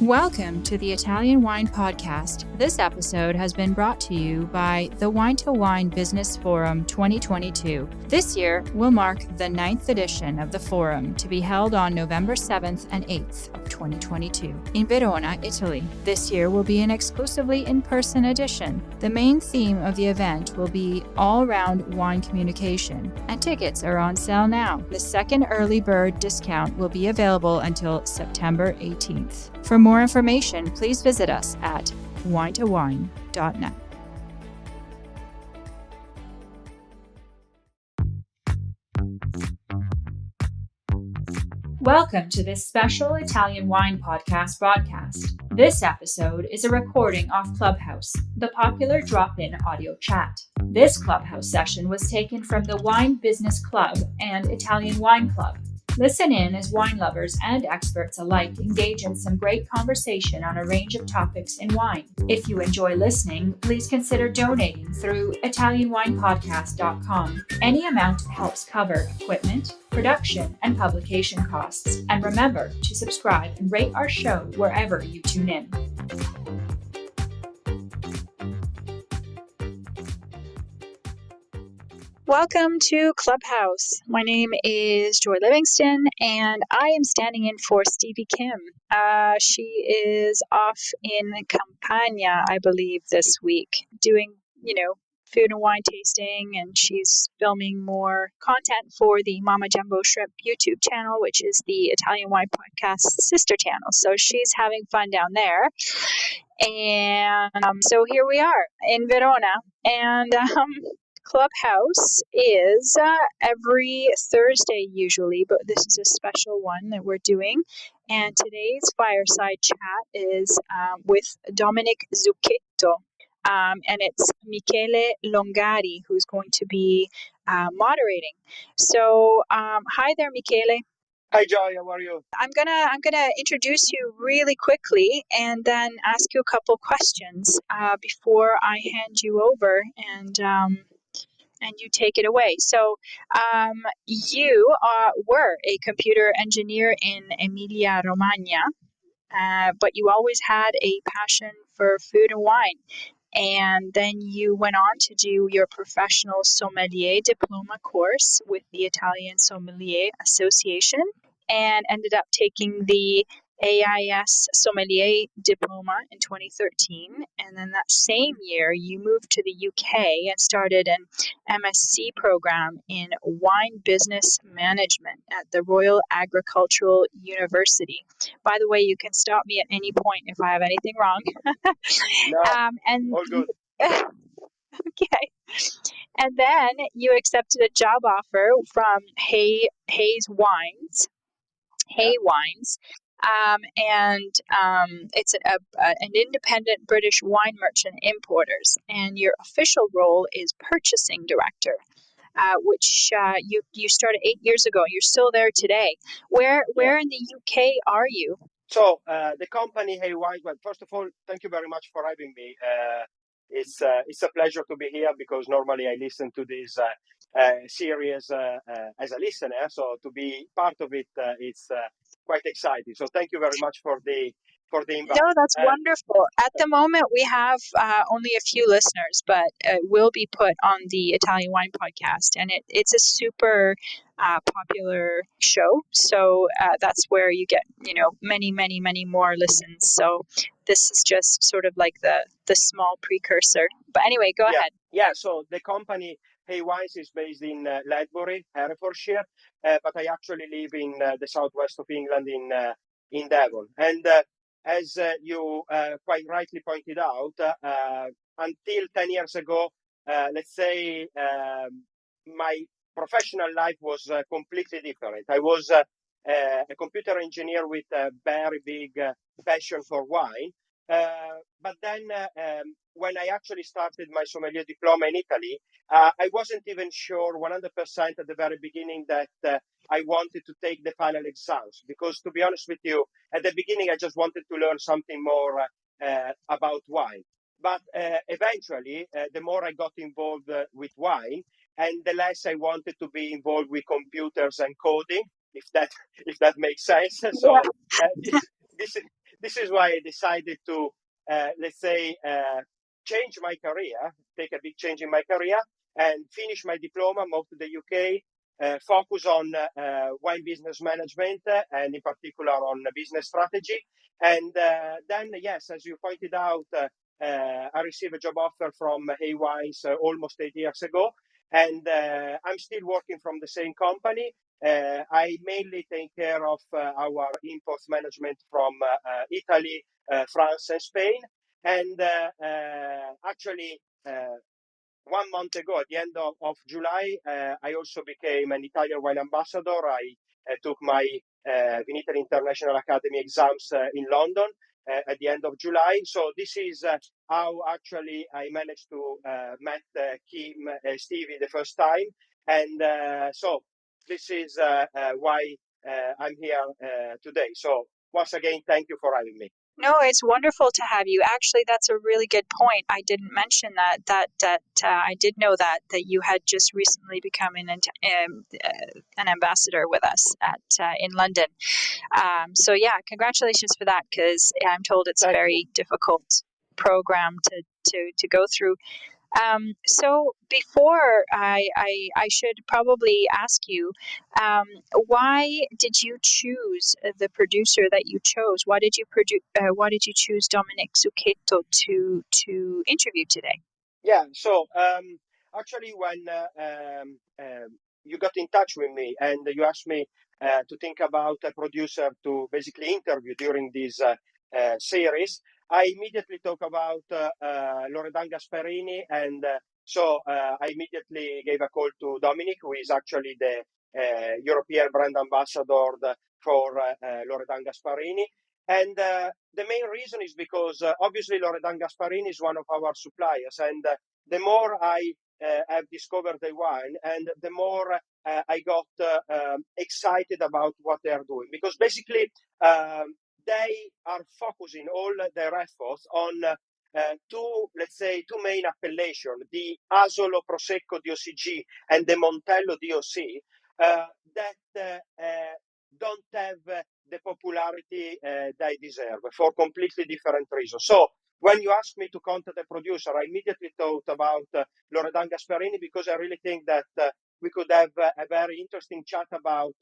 Welcome to the Italian Wine Podcast. This episode has been brought to you by the Wine to Wine Business Forum 2022. This year will mark the 9th edition of the forum to be held on November 7th and 8th of 2022 in Verona, Italy. This year will be an exclusively in-person edition. The main theme of the event will be all-round wine communication, and tickets are on sale now. The second early bird discount will be available until September 18th. For more information, please visit us at winetowine.net. Welcome to this special Italian Wine Podcast broadcast. This episode is a recording off Clubhouse, the popular drop-in audio chat. This Clubhouse session was taken from the Wine Business Club and Italian Wine Club. Listen in as wine lovers and experts alike engage in some great conversation on a range of topics in wine. If you enjoy listening, please consider donating through ItalianWinePodcast.com. Any amount helps cover equipment, production, and publication costs. And remember to subscribe and rate our show wherever you tune in. Welcome to Clubhouse. My name is Joy Livingston, and I am standing in for Stevie Kim. She is off in Campania, I believe, this week, doing, food and wine tasting, and she's filming more content for the Mama Jumbo Shrimp YouTube channel, which is the Italian Wine Podcast sister channel. So she's having fun down there. And so here we are in Verona, and Clubhouse is every Thursday usually, but this is a special one that we're doing. And today's fireside chat is with Dominic Zucchetto. And it's Michele Longari who's going to be moderating. So hi there, Michele. Hi, Joy. How are you? I'm gonna introduce you really quickly and then ask you a couple questions before I hand you over and you take it away. So you were a computer engineer in Emilia-Romagna, but you always had a passion for food and wine. And then you went on to do your professional sommelier diploma course with the Italian Sommelier Association and ended up taking the AIS Sommelier Diploma in 2013. And then that same year, you moved to the UK and started an MSc program in Wine Business Management at the Royal Agricultural University. By the way, you can stop me at any point if I have anything wrong. No, all good. Okay. And then you accepted a job offer from Hayes Wines. Wines. It's an independent British wine merchant importers, and your official role is purchasing director, which you started 8 years ago. You're still there today. Where in the UK are you? So the company Hey Wines. Well, first of all, thank you very much for having me. It's a pleasure to be here because normally I listen to this series as a listener. So to be part of it, it's quite exciting. So thank you very much for the invite. No, that's wonderful. At the moment, we have only a few listeners, but it will be put on the Italian Wine Podcast, and it's a super popular show. So that's where you get, many, many, many more listens. So this is just sort of like the small precursor. But anyway, go ahead. Yeah. So the company Hey Wines is based in Ledbury, Herefordshire, but I actually live in the southwest of England in Devon. And as you quite rightly pointed out, until 10 years ago, let's say my professional life was completely different. I was a computer engineer with a very big passion for wine. But then when I actually started my sommelier diploma in Italy, I wasn't even sure 100% at the very beginning that I wanted to take the final exams, because to be honest with you, at the beginning I just wanted to learn something more about wine. But eventually, the more I got involved with wine, and the less I wanted to be involved with computers and coding, if that makes sense. So this is why I decided to, change my career, take a big change in my career, and finish my diploma, move to the UK, focus on wine business management, and in particular on business strategy. And then, yes, as you pointed out, I received a job offer from Hay Wines almost 8 years ago, and I'm still working from the same company. I mainly take care of our import management from Italy, France, and Spain. And actually, 1 month ago, at the end of July, I also became an Italian wine ambassador. I took my Vinitaly International Academy exams in London at the end of July. So this is how actually I managed to met Kim, Stevie the first time. And so this is why I'm here today. So once again, thank you for having me. No, it's wonderful to have you. Actually, that's a really good point. I didn't mention that I did know that you had just recently become an ambassador with us at in London. So yeah, congratulations for that, because I'm told it's a very difficult program to go through. So before I should probably ask you, why did you choose the producer that you chose? Why did you choose Dominic Zucchetto to interview today? Yeah, so actually, when you got in touch with me and you asked me to think about a producer to basically interview during this series, I immediately talk about Loredan Gasparini, and so I immediately gave a call to Dominic, who is actually the European brand ambassador for Loredan Gasparini. And the main reason is because obviously Loredan Gasparini is one of our suppliers, and the more I have discovered the wine, and the more I got excited about what they are doing, because basically they are focusing all their efforts on two main appellations: the Asolo Prosecco DOCG and the Montello DOC, that don't have the popularity they deserve for completely different reasons. So when you asked me to contact a producer, I immediately thought about Loredan Gasparini, because I really think that we could have a very interesting chat about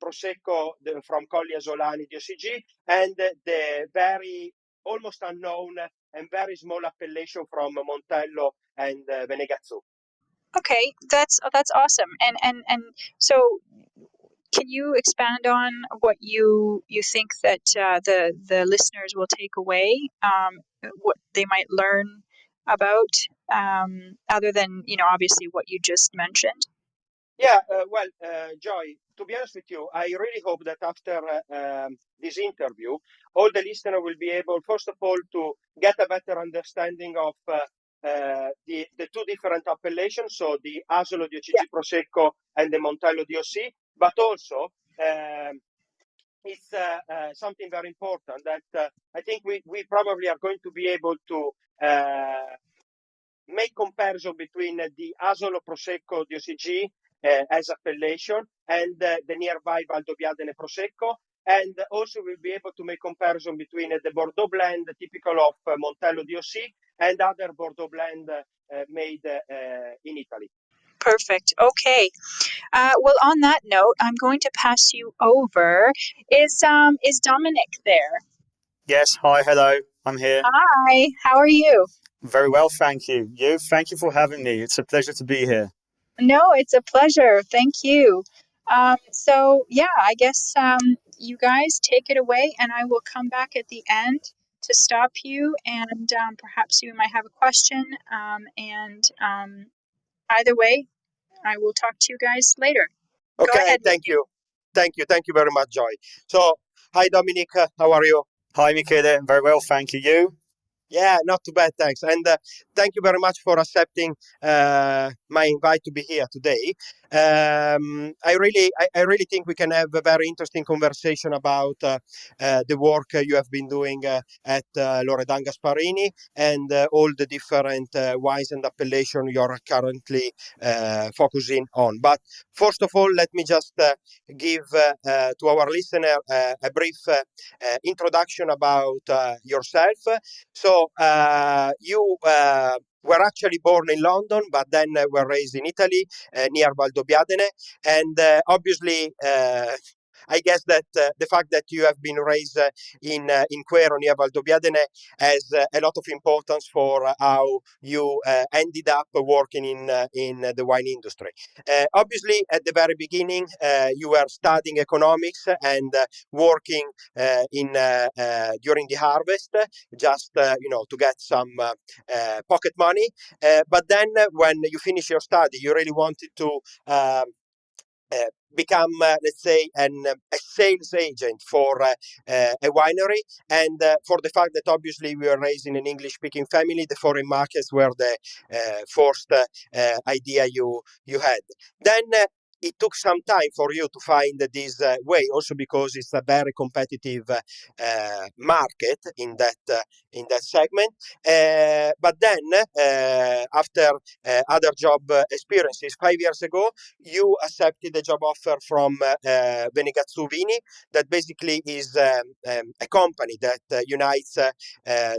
Prosecco from Colli Asolani DOCG, and the very almost unknown and very small appellation from Montello and Venegazzo. Okay, that's awesome. And so, can you expand on what you think that the listeners will take away, what they might learn about, other than obviously what you just mentioned? Yeah, Joy, to be honest with you, I really hope that after this interview, all the listeners will be able, first of all, to get a better understanding of the two different appellations, so the Asolo DOCG Prosecco and the Montello DOC, but also it's something very important that I think we probably are going to be able to make comparison between the Asolo Prosecco DOCG as appellation and the nearby Valdobbiadene Prosecco, and also we'll be able to make comparison between the Bordeaux blend typical of Montello DOC and other Bordeaux blend made in Italy. Perfect. Okay. Well, on that note, I'm going to pass you over. Is Dominic there? Yes, hi, hello, I'm here. Hi. How are you? Very well, thank you. Thank you for having me. It's a pleasure to be here. No, it's a pleasure. Thank you. So yeah, I guess you guys take it away, and I will come back at the end to stop you, and perhaps you might have a question. And either way, I will talk to you guys later. Go Okay, ahead. thank you very much, Joy. So, hi Dominic, how are you? Hi, Michele. Very well, thank you. You? Yeah, not too bad, thanks. And thank you very much for accepting my invite to be here today. I really think we can have a very interesting conversation about the work you have been doing at Loredan Gasparini and all the different wines and appellation you are currently focusing on. But first of all, let me just give to our listener a brief introduction about yourself. So you were actually born in London, but then were raised in Italy, near Valdobbiadene, and obviously. I guess that the fact that you have been raised in Quero near Valdobbiadene has a lot of importance for how you ended up working in the wine industry. Obviously, at the very beginning, you were studying economics and working in during the harvest, just to get some pocket money. But then, when you finish your study, you really wanted to. Become, let's say, a sales agent for a winery, and for the fact that obviously we were raised in an English-speaking family, the foreign markets were the first idea you had. Then it took some time for you to find this way, also because it's a very competitive market in that segment. But then, after other job experiences 5 years ago, you accepted a job offer from Benegazzu Vini, that basically is a company that unites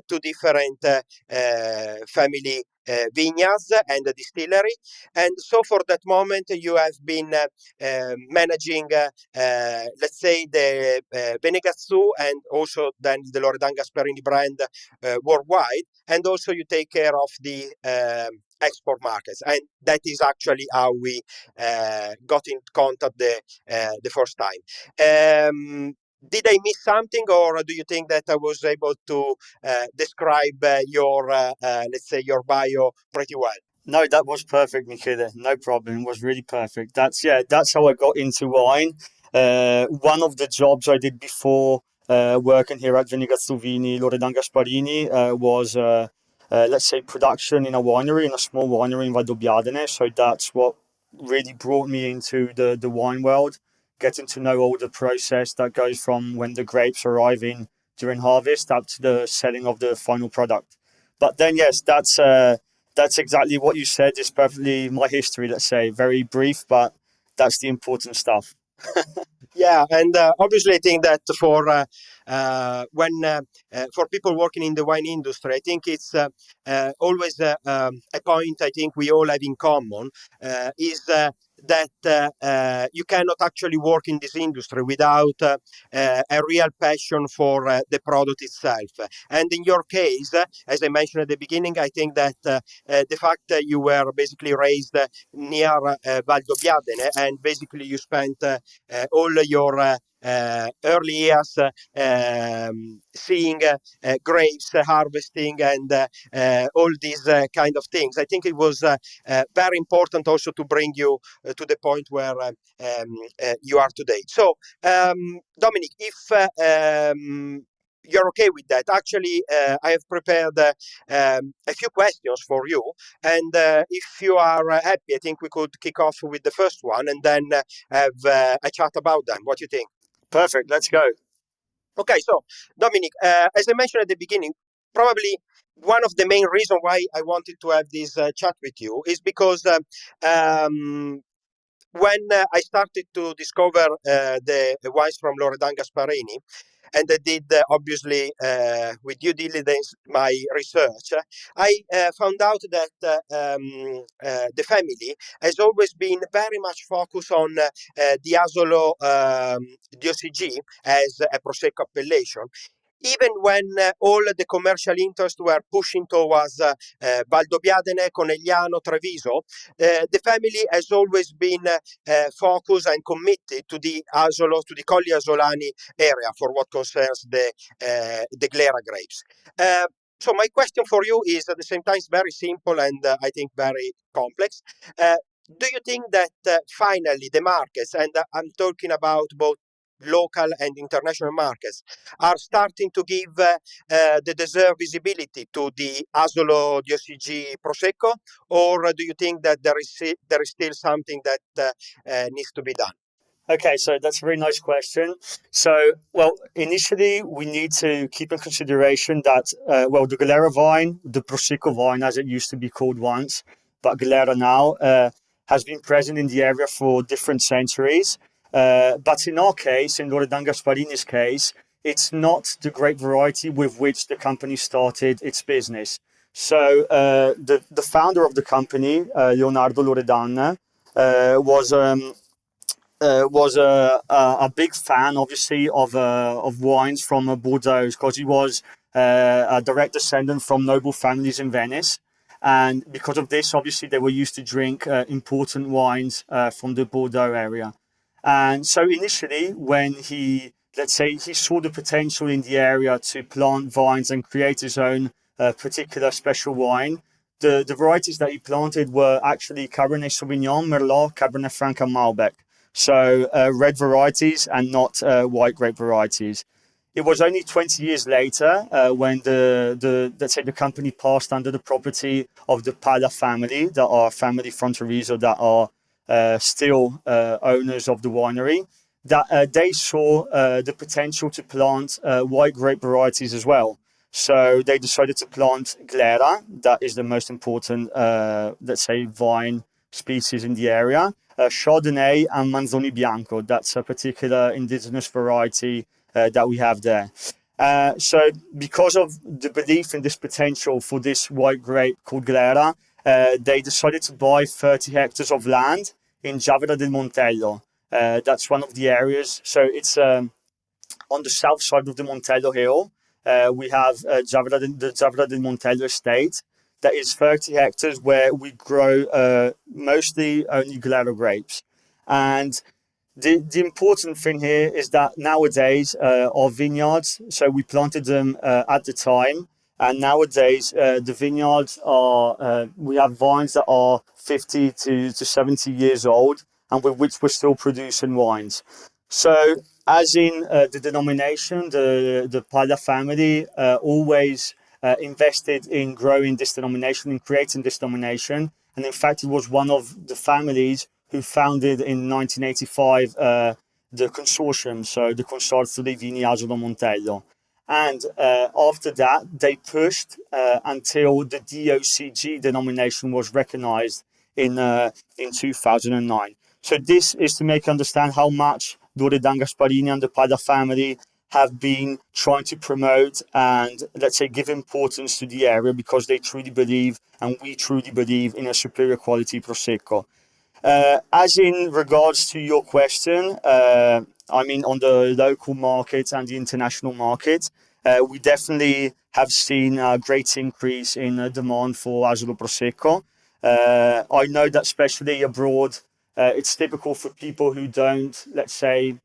two different family vineyards and a distillery. And so for that moment, you have been managing, let's say, the Benegazzu and also then the Loredan Gasparini brand worldwide. And also you take care of the export markets. And that is actually how we got in contact the first time. Did I miss something, or do you think that I was able to describe your, let's say, your bio pretty well? No, that was perfect, Michele. No problem. It was really perfect. That's how I got into wine. One of the jobs I did before working here at Vinigazzovini, Loredan Gasparini, was let's say production in a winery, in a small winery in Valdobbiadene. So that's what really brought me into the wine world, getting to know all the process that goes from when the grapes arrive in during harvest up to the selling of the final product. But then, yes, that's exactly what you said. It's perfectly my history, let's say. Very brief, but that's the important stuff. Yeah, and obviously, I think that for when for people working in the wine industry, I think it's always a point I think we all have in common is that you cannot actually work in this industry without a real passion for the product itself. And in your case, as I mentioned at the beginning, I think that the fact that you were basically raised near Valdobbiadene, and basically you spent all your early years seeing grapes harvesting and all these kind of things. I think it was very important also to bring you to the point where you are today. So, Dominic, if you're okay with that, actually, I have prepared a few questions for you, and if you are happy, I think we could kick off with the first one, and then have a chat about them. What do you think? Perfect. Let's go. Okay, so Dominic, as I mentioned at the beginning, probably one of the main reasons why I wanted to have this chat with you is because when I started to discover the wines from Loredan Gasparini, and I did obviously with due diligence my research, I found out that the family has always been very much focused on the Asolo DOCG as a Prosecco appellation. Even when all the commercial interests were pushing towards Valdobbiadene, Conegliano, Treviso, the family has always been focused and committed to the Asolo, to the Colli Asolani area for what concerns the Glera grapes. So my question for you is at the same time very simple and I think very complex. Do you think that finally the markets, and I'm talking about both local and international markets are starting to give the deserved visibility to the Asolo DOCG Prosecco, or do you think that there is still something that needs to be done? Okay, so that's a very nice question. So, well, initially we need to keep in consideration that, the Galera vine, the Prosecco vine, as it used to be called once, but Galera now, has been present in the area for different centuries. But in our case, in Loredan Gasparini's case, it's not the grape variety with which the company started its business. So, the founder of the company, Leonardo Loredan, was a big fan, obviously, of wines from Bordeaux, because he was a direct descendant from noble families in Venice, and because of this, obviously, they were used to drink important wines from the Bordeaux area. And so, initially, when let's say, he saw the potential in the area to plant vines and create his own particular special wine. The varieties that he planted were actually Cabernet Sauvignon, Merlot, Cabernet Franc, and Malbec. So red varieties and not white grape varieties. It was only 20 years later when the let's say the company passed under the property of the Pala family, that are family from Treviso, that are still owners of the winery, that they saw the potential to plant white grape varieties as well. So they decided to plant Glera, that is the most important, let's say, vine species in the area. Chardonnay and Manzoni Bianco, that's a particular indigenous variety that we have there. So because of the belief in this potential for this white grape called Glera, they decided to buy 30 hectares of land in Javera del Montello. That's one of the areas. So it's on the south side of the Montello Hill. We have the Javera del Montello estate. That is 30 hectares where we grow mostly only Galero grapes. And the important thing here is that nowadays our vineyards, so we planted them at the time, and nowadays the vineyards are, we have vines that are 50 to 70 years old, and with which we're still producing wines. So as in the denomination, the Pala family always invested in growing this denomination, in creating this denomination. And in fact, it was one of the families who founded in 1985 the consortium, so the Consorzio dei Vini Asolo Montello. And after that, they pushed until the DOCG denomination was recognized in 2009. So this is to make you understand how much Loredan Gasparini and the Pada family have been trying to promote and, let's say, give importance to the area, because they truly believe, and we truly believe, in a superior quality Prosecco. As in regards to your question, I mean, on the local market and the international market, we definitely have seen a great increase in demand for Asolo Prosecco. I know that especially abroad, it's typical for people who don't, let's say,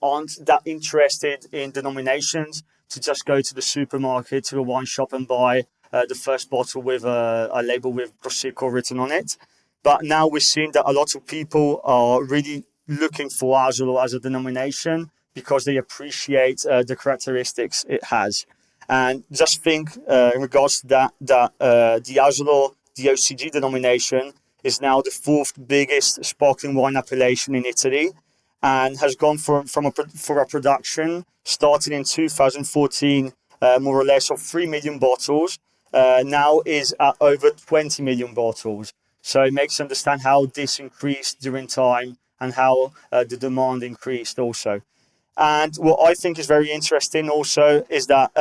aren't that interested in denominations to just go to the supermarket, to a wine shop, and buy the first bottle with a label with Prosecco written on it. But now we're seeing that a lot of people are really looking for Asolo as a denomination because they appreciate the characteristics it has. And just think in regards to that the Asolo DOCG denomination is now the fourth biggest sparkling wine appellation in Italy, and has gone for a production starting in 2014, more or less, of 3 million bottles. Now is at over 20 million bottles. So it makes you understand how this increased during time and how the demand increased also. And what I think is very interesting also is that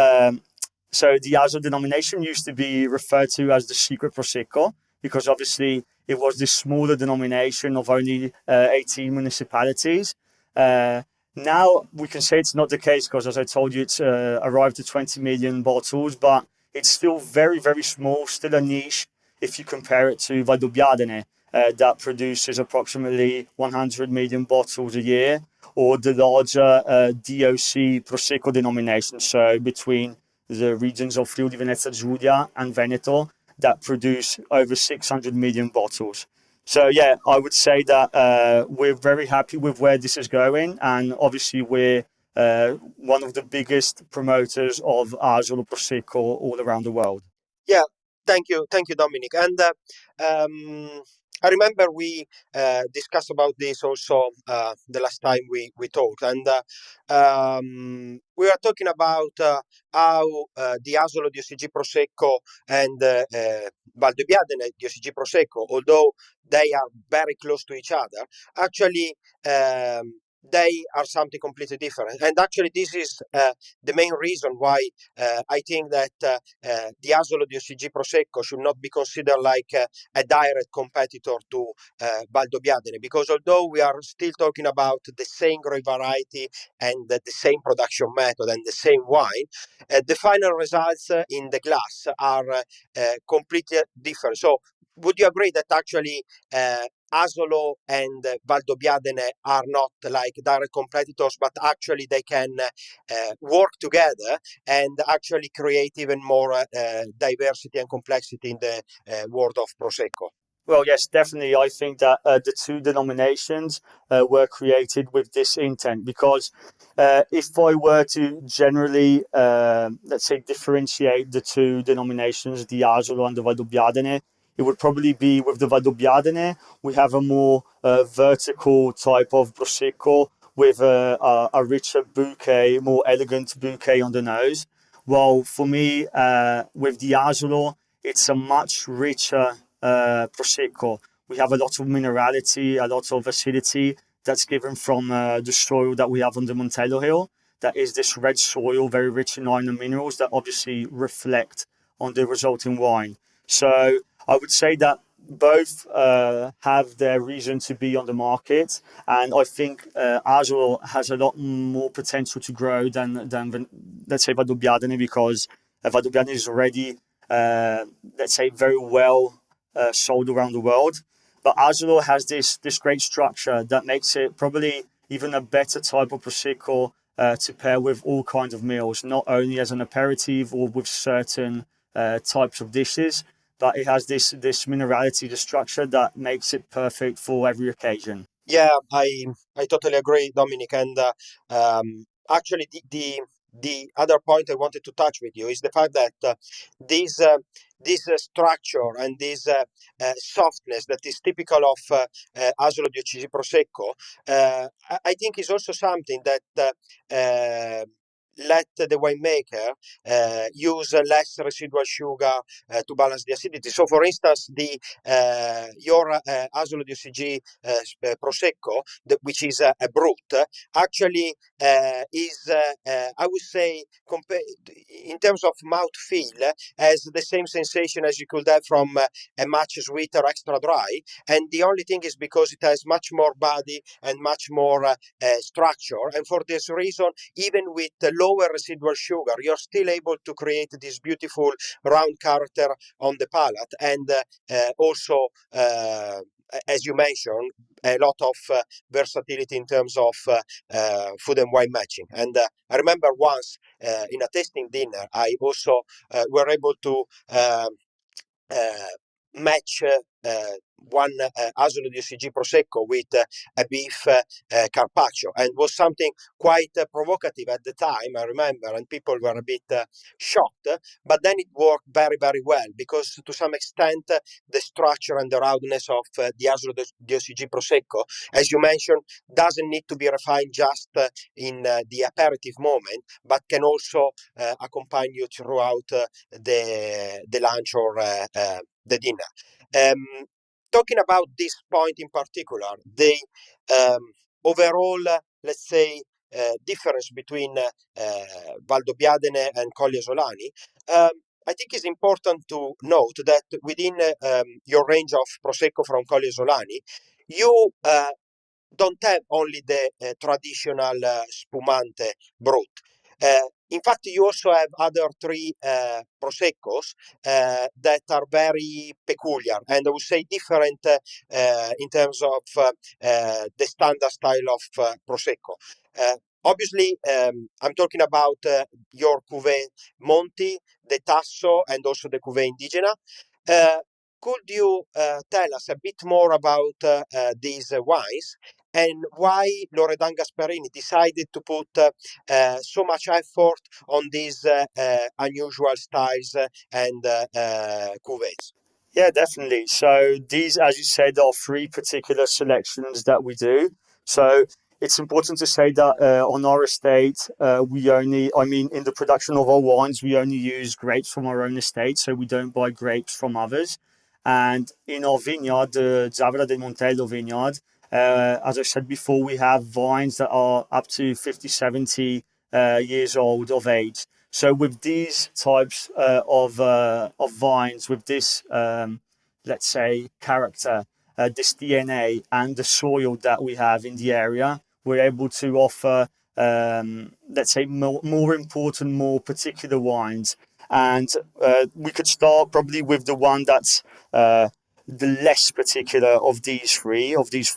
so the Asolo denomination used to be referred to as the secret Prosecco, because obviously it was this smaller denomination of only 18 municipalities. Now we can say it's not the case, because, as I told you, it's arrived at 20 million bottles, but it's still very, very small, still a niche if you compare it to Valdobbiadene, that produces approximately 100 million bottles a year, or the larger DOC Prosecco denomination, so between the regions of Friuli Venezia Giulia and Veneto, that produce over 600 million bottles. So yeah, I would say that we're very happy with where this is going, and obviously we're one of the biggest promoters of Asolo Prosecco all around the world. Yeah, thank you, Dominic. And I remember we discussed about this also the last time we talked, and we were talking about how the Asolo di OCG Prosecco and Valdobbiadene di OCG Prosecco, although they are very close to each other, actually. They are something completely different, and actually, this is the main reason why I think that the Asolo di OCG Prosecco should not be considered like a direct competitor to Valdobbiadene, because although we are still talking about the same grape variety and the same production method and the same wine, the final results in the glass are completely different. So, would you agree that actually Asolo and Valdobbiadene are not like direct competitors, but actually they can work together and actually create even more diversity and complexity in the world of Prosecco? Well, yes, definitely. I think that the two denominations were created with this intent because if I were to generally, let's say, differentiate the two denominations, the Asolo and the Valdobbiadene, it would probably be with the Valdobbiadene, we have a more vertical type of Prosecco with a richer bouquet, more elegant bouquet on the nose. While for me, with the Asolo, it's a much richer Prosecco. We have a lot of minerality, a lot of acidity that's given from the soil that we have on the Montello Hill. That is this red soil, very rich in iron and minerals that obviously reflect on the resulting wine. So I would say that both have their reason to be on the market, and I think Azul has a lot more potential to grow than let's say Valdobbiadene, because Valdobbiadene is already let's say very well sold around the world. But Asolo has this great structure that makes it probably even a better type of prosecco to pair with all kinds of meals, not only as an aperitif or with certain types of dishes, but it has this minerality, the structure that makes it perfect for every occasion. Yeah, I totally agree, Dominic. And actually, the other point I wanted to touch with you is the fact that this structure and this softness that is typical of Asolo di Ocisi Prosecco, I think is also something that let the winemaker use less residual sugar to balance the acidity. So, for instance, the your Asolo di OCG Prosecco, which is a brut, actually is, I would say, in terms of mouth feel, has the same sensation as you could have from a much sweeter extra dry. And the only thing is because it has much more body and much more structure. And for this reason, even with lower residual sugar, you're still able to create this beautiful round character on the palate, and also as you mentioned, a lot of versatility in terms of food and wine matching. And I remember once in a tasting dinner, I also were able to uh, match one Asolo di OCG Prosecco with a beef carpaccio, and was something quite provocative at the time, I remember, and people were a bit shocked, but then it worked very, very well, because to some extent the structure and the roundness of the Asolo di OCG Prosecco, as you mentioned, doesn't need to be refined just in the aperitif moment, but can also accompany you throughout the lunch or the dinner. Talking about this point in particular, the um, overall, let's say, difference between Valdobbiadene and Colli Esolani, I think it's important to note that within your range of Prosecco from Colli Esolani, you don't have only the traditional spumante brut. In fact, you also have other three Proseccos that are very peculiar, and I would say different in terms of the standard style of Prosecco. Obviously, I'm talking about your Cuvée Monti, the Tasso, and also the Cuvée Indigena. Could you tell us a bit more about these wines and why Loredan Gasparini decided to put so much effort on these unusual styles and cuvées? Yeah, definitely. So these, as you said, are three particular selections that we do. So it's important to say that on our estate, in the production of our wines, we only use grapes from our own estate. So we don't buy grapes from others. And in our vineyard, the Zavra del Montello vineyard, as I said before, we have vines that are up to 50, 70 years old of age. So with these types of vines, with this let's say character, this DNA, and the soil that we have in the area, we're able to offer let's say more important, more particular wines. And we could start probably with the one that's the less particular of these three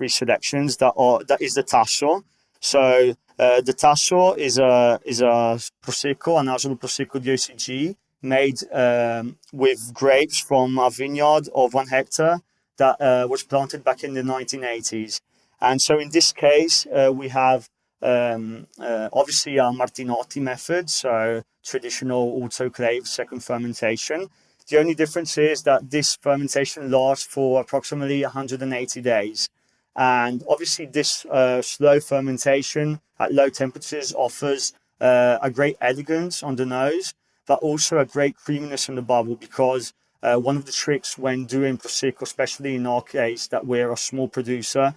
selections that is the Tasso. So the Tasso is a prosecco, an Asolo prosecco di OCG made with grapes from a vineyard of 1 hectare that was planted back in the 1980s. And so in this case, we have obviously a Martinotti method, so traditional autoclave second fermentation. The only difference is that this fermentation lasts for approximately 180 days. And obviously, this slow fermentation at low temperatures offers a great elegance on the nose, but also a great creaminess in the bubble because one of the tricks when doing Prosecco, especially in our case, that we're a small producer,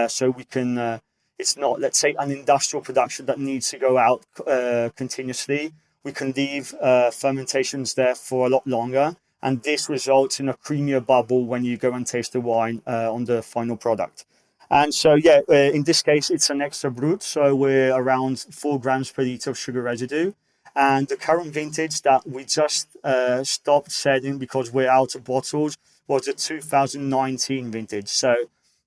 so we can, it's not, let's say, an industrial production that needs to go out continuously. We can leave fermentations there for a lot longer, and this results in a creamier bubble when you go and taste the wine on the final product. And so, yeah, in this case, it's an extra brut, so we're around 4 grams per liter of sugar residue. And the current vintage that we just stopped selling because we're out of bottles was the 2019 vintage. So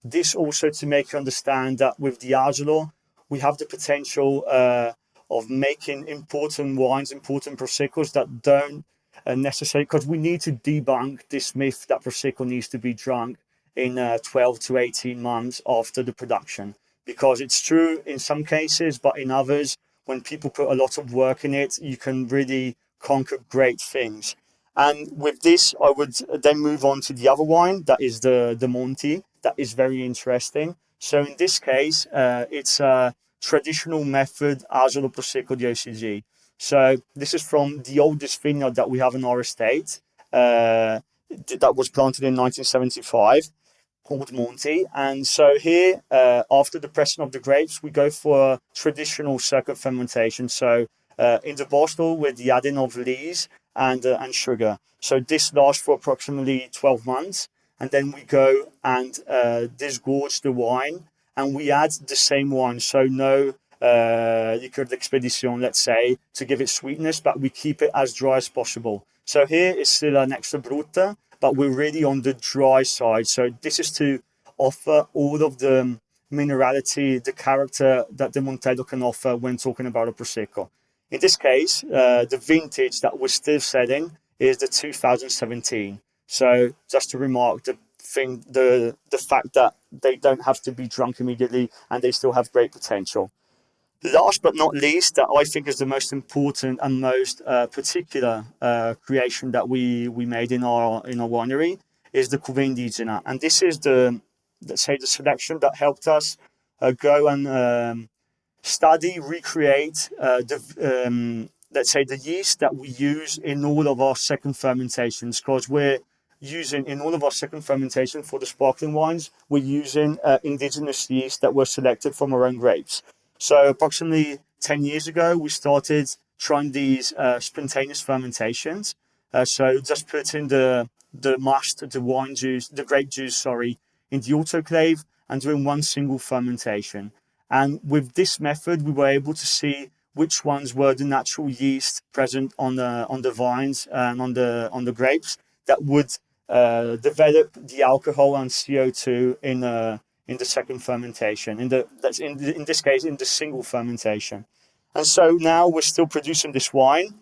this also to make you understand that with the Asolo, we have the potential of making important wines, important Proseccos that don't necessarily, because we need to debunk this myth that Prosecco needs to be drunk in 12 to 18 months after the production. Because it's true in some cases, but in others, when people put a lot of work in it, you can really conquer great things. And with this, I would then move on to the other wine, that is the Monti, that is very interesting. So in this case, it's a traditional method Asolo Prosecco di OCG. So this is from the oldest vineyard that we have in our estate, that was planted in 1975. Called Monti. And so here, after the pressing of the grapes, we go for traditional circuit fermentation. So in the bottle with the adding of lees and sugar. So this lasts for approximately 12 months. And then we go and disgorge the wine and we add the same wine. So no liqueur d'expédition, let's say, to give it sweetness, but we keep it as dry as possible. So here is still an extra brutta, but we're really on the dry side. So this is to offer all of the minerality, the character that the Montello can offer when talking about a Prosecco. In this case, the vintage that we're still selling is the 2017. So just to remark the fact that they don't have to be drunk immediately and they still have great potential. Last but not least, that I think is the most important and most particular creation that we made in our winery is the Cuvée Indigena, and this is the selection that helped us go and study, recreate the yeast that we use in all of our second fermentations, because we're using in all of our second fermentation for the sparkling wines, we're using indigenous yeast that were selected from our own grapes. So approximately 10 years ago, we started trying these spontaneous fermentations. So just putting the grape juice, in the autoclave and doing one single fermentation. And with this method, we were able to see which ones were the natural yeast present on the vines and on the grapes that would develop the alcohol and CO2 in the second fermentation, in this case in the single fermentation. And so now we're still producing this wine,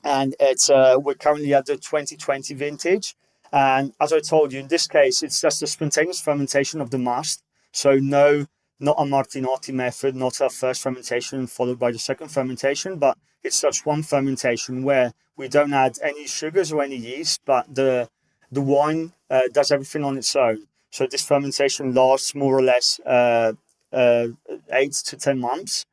and it's we're currently at the 2020 vintage, And as I told you, in this case, it's just a spontaneous fermentation of the mast. So no, not a Martinotti method, not a first fermentation followed by the second fermentation, but it's just one fermentation where we don't add any sugars or any yeast, but the wine does everything on its own. So this fermentation lasts more or less 8 to 10 months.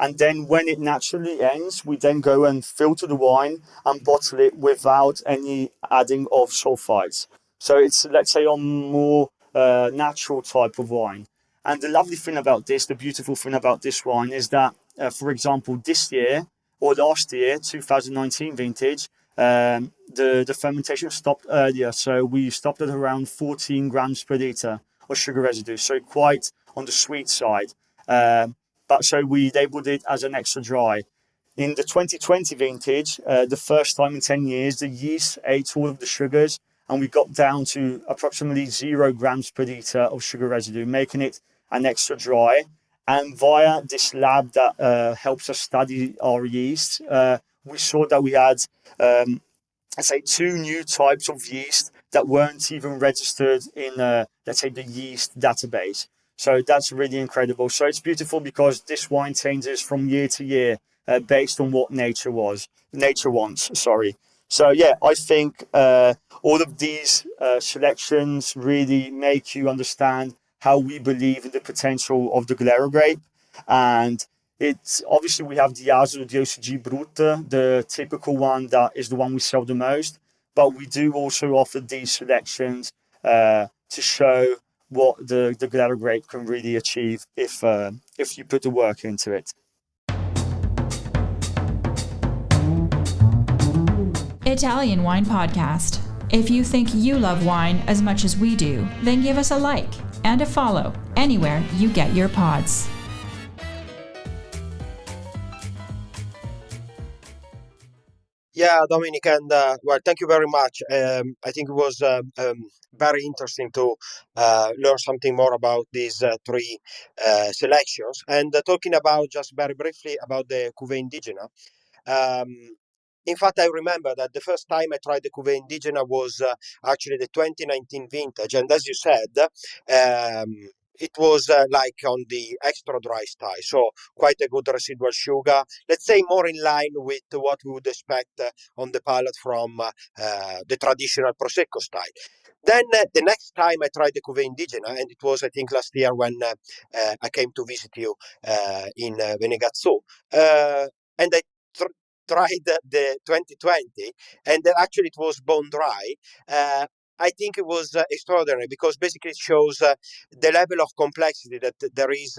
And then when it naturally ends, we then go and filter the wine and bottle it without any adding of sulfites. So it's, let's say, a more natural type of wine. And the lovely thing about this, the beautiful thing about this wine is that, for example, this year or last year, 2019 vintage, the fermentation stopped earlier. So we stopped at around 14 grams per liter of sugar residue. So quite on the sweet side. But so we labeled it as an extra dry. In the 2020 vintage, the first time in 10 years, the yeast ate all of the sugars and we got down to approximately 0 grams per liter of sugar residue, making it an extra dry. And via this lab that helps us study our yeast, we saw that we had, let's say, 2 new types of yeast that weren't even registered in, let's say, the yeast database. So that's really incredible. So it's beautiful because this wine changes from year to year based on what nature wants. Sorry. So yeah, I think all of these selections really make you understand how we believe in the potential of the Glera grape. And it's obviously we have the Asolo di OCG Brut, the typical one that is the one we sell the most. But we do also offer these selections to show what the Glera grape can really achieve if you put the work into it. Italian Wine Podcast. If you think you love wine as much as we do, then give us a like and a follow anywhere you get your pods. Yeah, Dominic, and well, thank you very much. I think it was very interesting to learn something more about these 3 selections. And talking about just very briefly about the Cuvée Indigena. In fact, I remember that the first time I tried the Cuvée Indigena was actually the 2019 vintage. And as you said, it was like on the extra dry style. So quite a good residual sugar. Let's say more in line with what we would expect on the palate from the traditional Prosecco style. Then the next time I tried the Cuvée Indigena, and it was, I think, last year when I came to visit you in Venegazzo, and I tried the 2020, and then actually it was bone dry. I think it was extraordinary because basically it shows the level of complexity that there is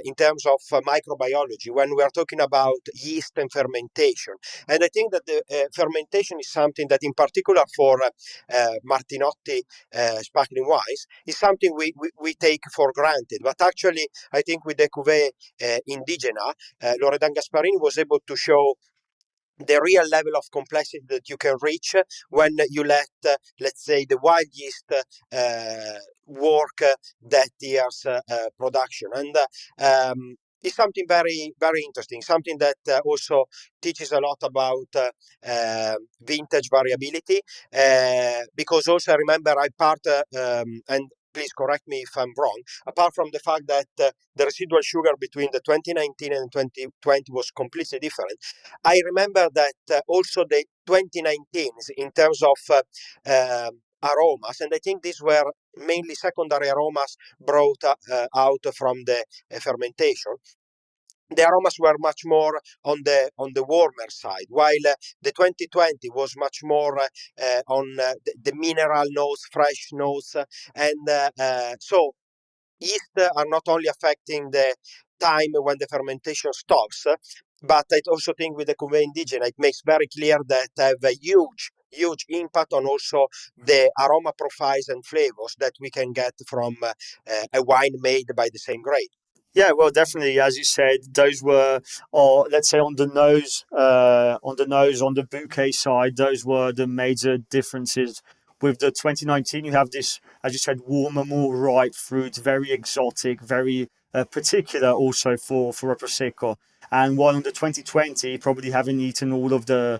in terms of microbiology when we are talking about yeast and fermentation. And I think that the fermentation is something that in particular for Martinotti sparkling wines is something we take for granted. But actually, I think with the Cuvée Indigena, Loredan Gasparini was able to show the real level of complexity that you can reach when you let, let's say, the wild yeast work that year's production. And it's something very, very interesting, something that also teaches a lot about vintage variability, because also I remember and please correct me if I'm wrong, apart from the fact that the residual sugar between the 2019 and 2020 was completely different. I remember that also the 2019s in terms of aromas, and I think these were mainly secondary aromas brought out from the fermentation. The aromas were much more on the warmer side, while the 2020 was much more on the mineral notes, fresh notes, and so yeast are not only affecting the time when the fermentation stops, but I also think with the Cuvée Indigena it makes very clear that have a huge impact on also the aroma profiles and flavors that we can get from a wine made by the same grape. Yeah, well, definitely, as you said, those were, or let's say on the nose, on the bouquet side, those were the major differences. With the 2019, you have this, as you said, warmer, more ripe fruit, very exotic, very particular also for a prosecco. And while on the 2020, probably having eaten all of the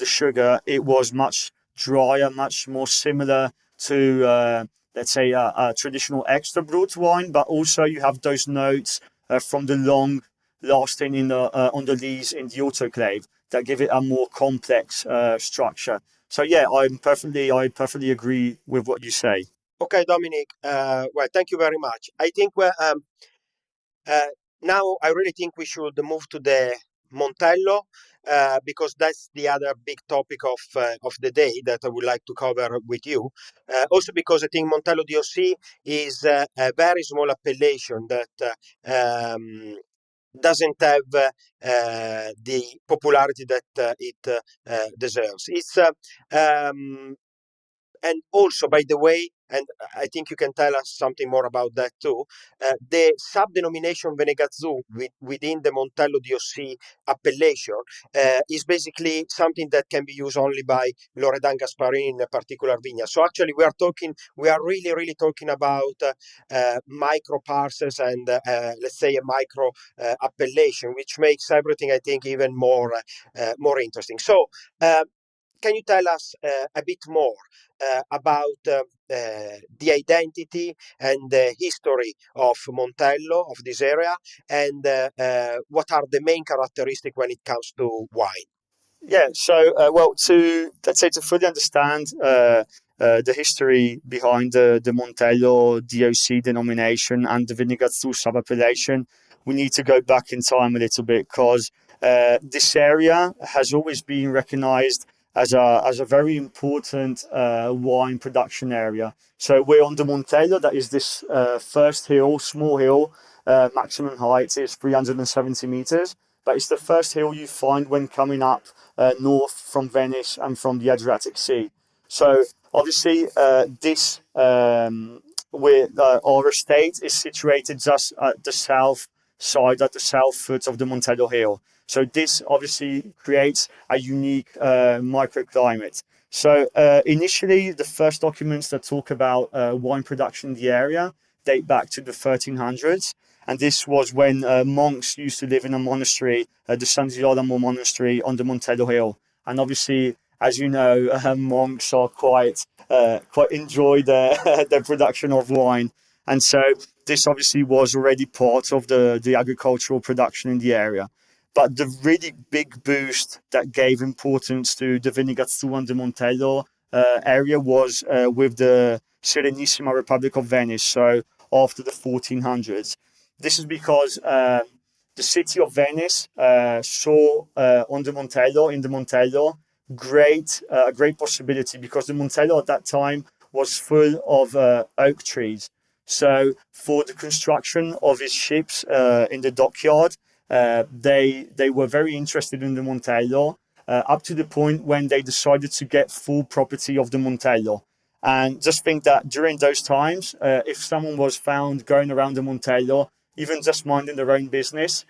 sugar, it was much drier, much more similar to, let's say, a traditional extra brut wine, but also you have those notes from the long lasting in the on the lees in the autoclave that give it a more complex structure. So yeah, I perfectly agree with what you say. Okay, Dominic. Well, thank you very much. I think now I really think we should move to the Montello because that's the other big topic of the day that I would like to cover with you. Also because I think Montello DOC is a very small appellation that doesn't have the popularity that it deserves. It's and also, by the way, and I think you can tell us something more about that too, the sub-denomination Venegazzu within the Montello DOC appellation is basically something that can be used only by Loredan Gasparini in a particular vineyard. So actually, we are really, really talking about micro parcels and let's say a micro appellation, which makes everything, I think, even more interesting. Uh, can you tell us a bit more about the identity and the history of Montello, of this area, and what are the main characteristics when it comes to wine? Yeah, so well, to let's say to fully understand the history behind the Montello DOC denomination and the Vinegazzu sub-appellation, we need to go back in time a little bit because this area has always been recognized as a very important wine production area. So we're on the Montello, that is this first hill, small hill, maximum height is 370 meters. But it's the first hill you find when coming up north from Venice and from the Adriatic Sea. So obviously, this where our estate is situated just at the south side, at the south foot of the Montello Hill. So this obviously creates a unique microclimate. So initially, the first documents that talk about wine production in the area date back to the 1300s. And this was when monks used to live in a monastery, the San Girolamo monastery on the Montello Hill. And obviously, as you know, monks are quite enjoy their their production of wine. And so this obviously was already part of the agricultural production in the area. But the really big boost that gave importance to the Vinegazzu and the Montello area was with the Serenissima Republic of Venice, so after the 1400s. This is because the city of Venice saw on the Montello, in the Montello, a great possibility because the Montello at that time was full of oak trees. So for the construction of his ships in the dockyard, they were very interested in the Montello up to the point when they decided to get full property of the Montello. And just think that during those times, if someone was found going around the Montello, even just minding their own business,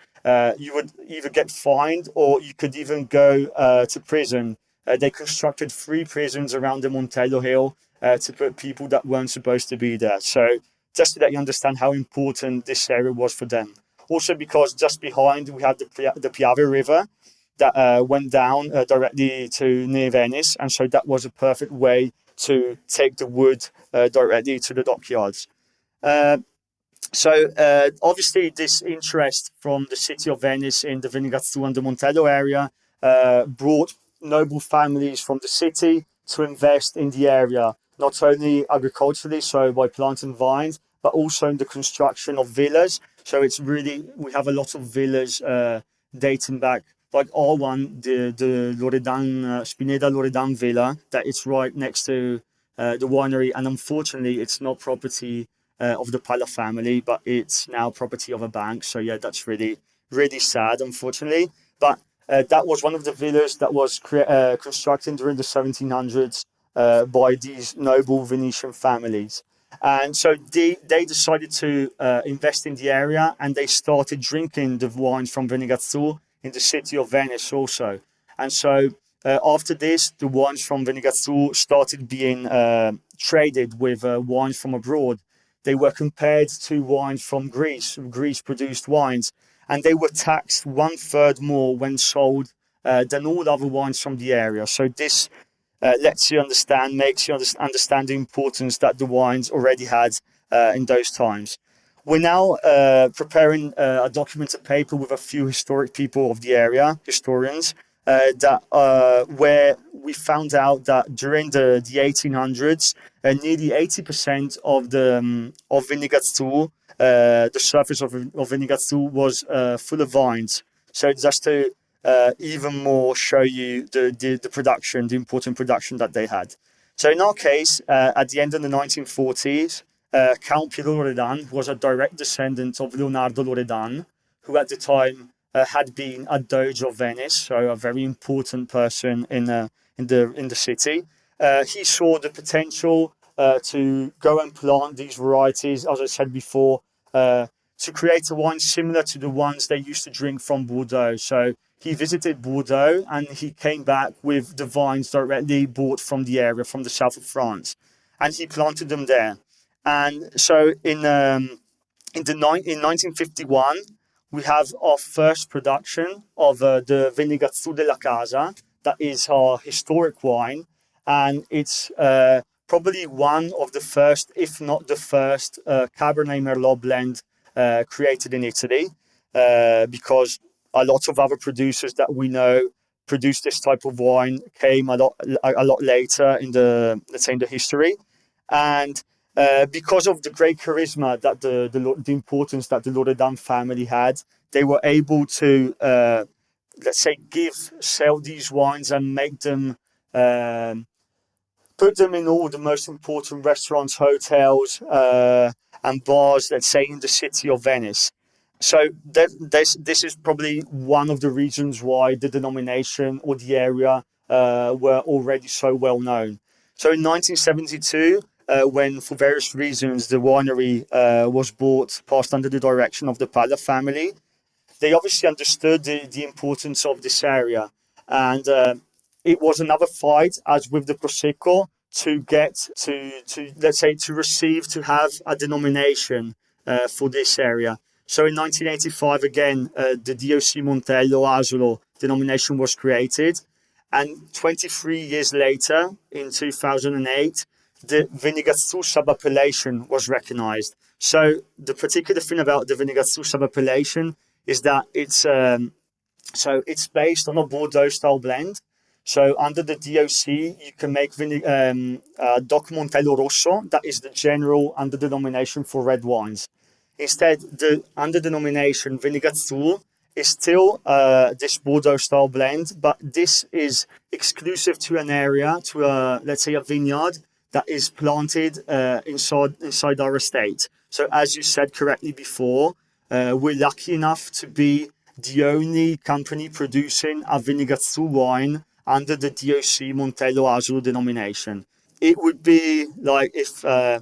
you would either get fined or you could even go to prison. They constructed 3 prisons around the Montello Hill to put people that weren't supposed to be there. So just to let you understand how important this area was for them. Also because just behind we had the Piave River that went down directly to near Venice. And so that was a perfect way to take the wood directly to the dockyards. So obviously this interest from the city of Venice in the Vinegazzu and the Montello area brought noble families from the city to invest in the area, not only agriculturally, so by planting vines, but also in the construction of villas. So it's really, we have a lot of villas dating back, like our one, the Loredan, Spineda Loredan Villa, that it's right next to the winery. And unfortunately, it's not property of the Palla family, but it's now property of a bank. So yeah, that's really, really sad, unfortunately. But that was one of the villas that was constructed during the 1700s by these noble Venetian families. And so they decided to invest in the area, and they started drinking the wines from Vinegazzu in the city of Venice also. And so after this, the wines from Vinegazzu started being traded with wines from abroad. They were compared to wines from Greece-produced wines, and they were taxed 1/3 more when sold than all other wines from the area. So this lets you understand, makes you understand the importance that the wines already had in those times. We're now preparing a documented paper with a few historic people of the area, historians, where we found out that during the 1800s, nearly 80% of the of Vinigazzu, the surface of Vinigazzu was full of vines. So just to even more show you the production, the important production that they had. So in our case, at the end of the 1940s, Count Piero Loredan was a direct descendant of Leonardo Loredan, who at the time had been a Doge of Venice, so a very important person in the city. He saw the potential to go and plant these varieties, as I said before, to create a wine similar to the ones they used to drink from Bordeaux. So he visited Bordeaux and he came back with the vines directly bought from the area, from the south of France, and he planted them there. And so in 1951, we have our first production of the Vinigazzu della Casa. That is our historic wine, and it's probably one of the first, if not the first, Cabernet Merlot blend created in Italy, because a lot of other producers that we know produced this type of wine came a lot later in the, let's say, in the history. And because of the great charisma that the importance that the Loredan family had, they were able to, let's say, sell these wines and make them, put them in all the most important restaurants, hotels, and bars, let's say, in the city of Venice. So this is probably one of the reasons why the denomination or the area were already so well known. So in 1972, when for various reasons the winery was passed under the direction of the Palla family, they obviously understood the importance of this area. And it was another fight, as with the Prosecco, to get to let's say, to have a denomination for this area. So in 1985, again, the DOC Montello Asolo denomination was created. And 23 years later, in 2008, the Vinigazzu sub-appellation was recognized. So the particular thing about the Vinigazzu sub-appellation is that it's based on a Bordeaux style blend. So under the DOC, you can make DOC Montello Rosso. That is the general under denomination for red wines. Instead, the under denomination Vinigazzu is still this Bordeaux style blend, but this is exclusive to an area, to let's say a vineyard that is planted inside our estate. So as you said correctly before, we're lucky enough to be the only company producing a Vinigazzu wine under the DOC Montello Asolo denomination. It would be like if I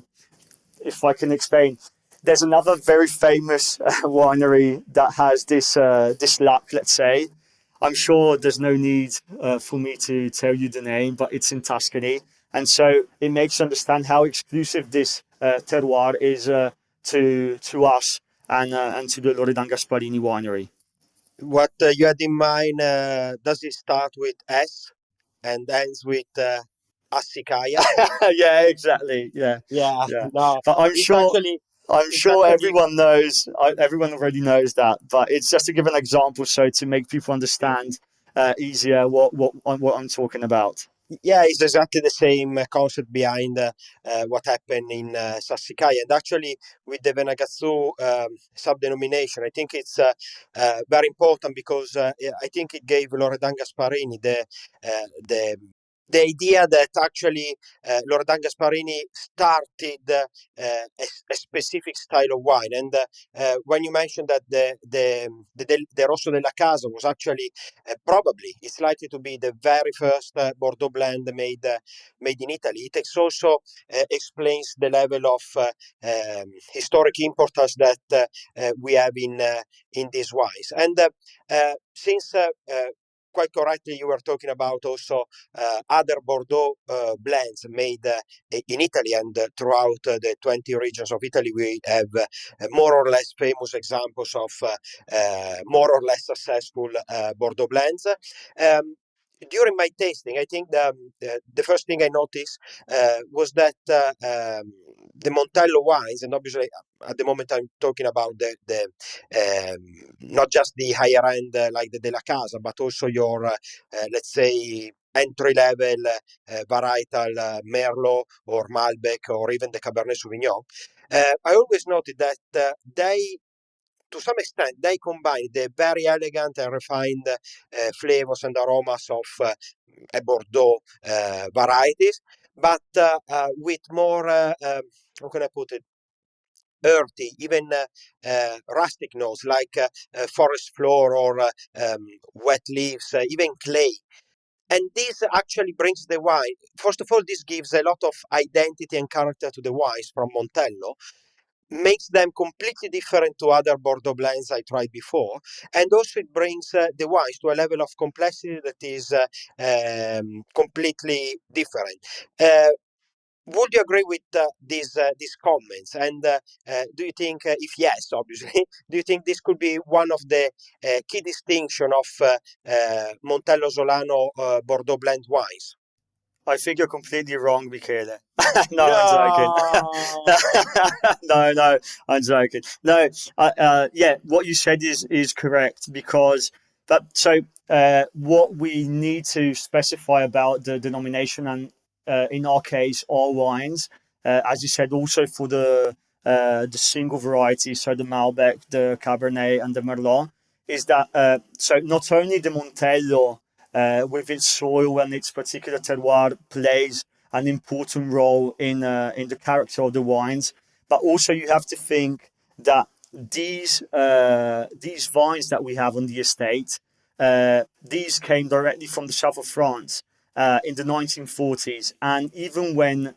can explain, there's another very famous winery that has this luck, let's say. I'm sure there's no need for me to tell you the name, but it's in Tuscany. And so it makes you understand how exclusive this terroir is to us and to the Loredan Gasparini winery. What you had in mind, does it start with S and ends with Assicaya? Yeah, exactly. Yeah. No, But I'm sure actually, everyone knows. Everyone already knows that. But it's just to give an example, so to make people understand easier what I'm talking about. yeah, it's exactly the same concept behind what happened in Sassicaia. And actually, with the Venagazzu sub-denomination, I think it's very important because I think it gave Loredan Gasparini the idea that actually Loredan Gasparini started a specific style of wine. And when you mentioned that the Rosso della Casa was actually probably, it's likely to be the very first Bordeaux blend made in Italy, it also explains the level of historic importance that we have in these wines. And since quite correctly, you were talking about also other Bordeaux blends made in Italy, and throughout the 20 regions of Italy, we have more or less famous examples of more or less successful Bordeaux blends. during my tasting, I think the first thing I noticed was that the Montello wines, and obviously at the moment I'm talking about the not just the higher end like the Della Casa, but also your let's say entry level varietal Merlot or Malbec or even the Cabernet Sauvignon. I always noted that they to some extent, they combine the very elegant and refined flavors and aromas of a Bordeaux varieties, but with more, how can I put it, earthy, even rustic notes like forest floor or wet leaves, even clay. And this actually brings the wine. First of all, this gives a lot of identity and character to the wines from Montello, makes them completely different to other Bordeaux blends I tried before, and also it brings the wines to a level of complexity that is completely different. Would you agree with these comments? And do you think, if yes, obviously, do you think this could be one of the key distinction of Montello Solano Bordeaux blend wines? I think you're completely wrong, Michele. No, I'm joking. No. No, I'm joking. No, yeah, what you said is correct because that. So, what we need to specify about the denomination and in our case, all wines, as you said, also for the single varieties, so the Malbec, the Cabernet, and the Merlot, is that so not only the Montello with its soil and its particular terroir plays an important role in the character of the wines. But also you have to think that these vines that we have on the estate, these came directly from the south of France in the 1940s, and even when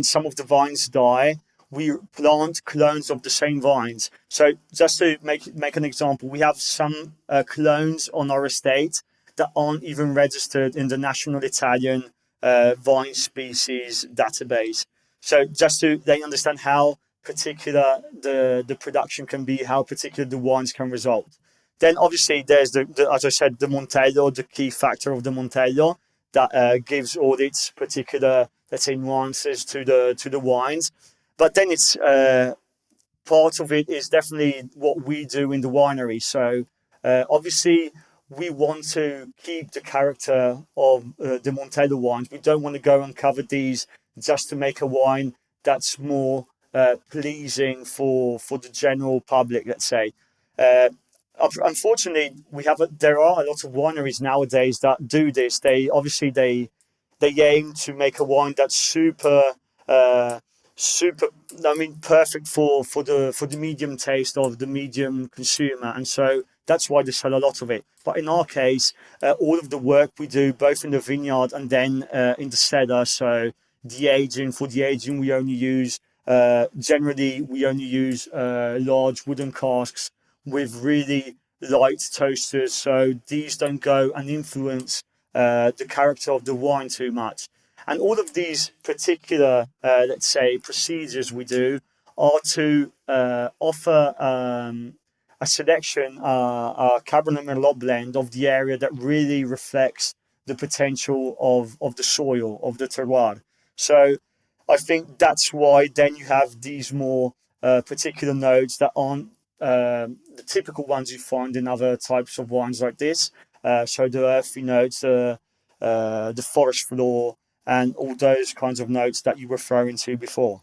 some of the vines die, we plant clones of the same vines. So just to make an example, we have some clones on our estate that aren't even registered in the National Italian vine species database. So just to they understand how particular the production can be, how particular the wines can result. Then obviously there's the as I said, the Montello, the key factor of the Montello that gives all its particular, let's say, nuances to the wines. But then it's part of it is definitely what we do in the winery. So obviously we want to keep the character of the Montello wines. We don't want to go and cover these just to make a wine that's more pleasing for the general public, let's say. Uh, Unfortunately, there are a lot of wineries nowadays that do this. They aim to make a wine that's uh, super. I mean, perfect for the medium taste of the medium consumer, and so that's why they sell a lot of it. But in our case, all of the work we do, both in the vineyard and then in the cellar, so for the aging, we only use generally we only use large wooden casks with really light toasters, so these don't go and influence the character of the wine too much. And all of these particular, let's say, procedures we do are to offer a selection, a Cabernet Merlot blend of the area that really reflects the potential of the soil, of the terroir. So I think that's why then you have these more particular notes that aren't the typical ones you find in other types of wines like this. So the earthy notes, the forest floor, and all those kinds of notes that you were referring to before.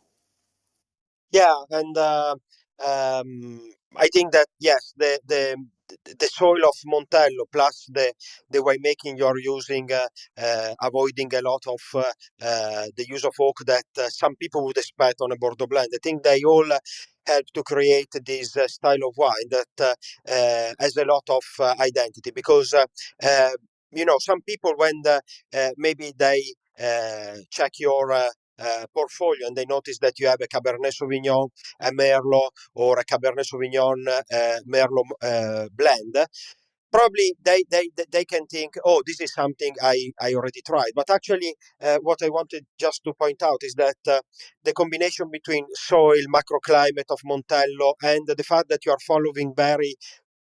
Yeah, and I think that yes, the soil of Montello plus the winemaking you're using, avoiding a lot of the use of oak that some people would expect on a Bordeaux blend. I think they all help to create this style of wine that has a lot of identity because some people when maybe they check your portfolio and they notice that you have a Cabernet Sauvignon, a Merlot, or a Cabernet Sauvignon Merlot blend. Probably they can think, oh, this is something I already tried. But actually, what I wanted just to point out is that the combination between soil, macroclimate of Montello, and the fact that you are following very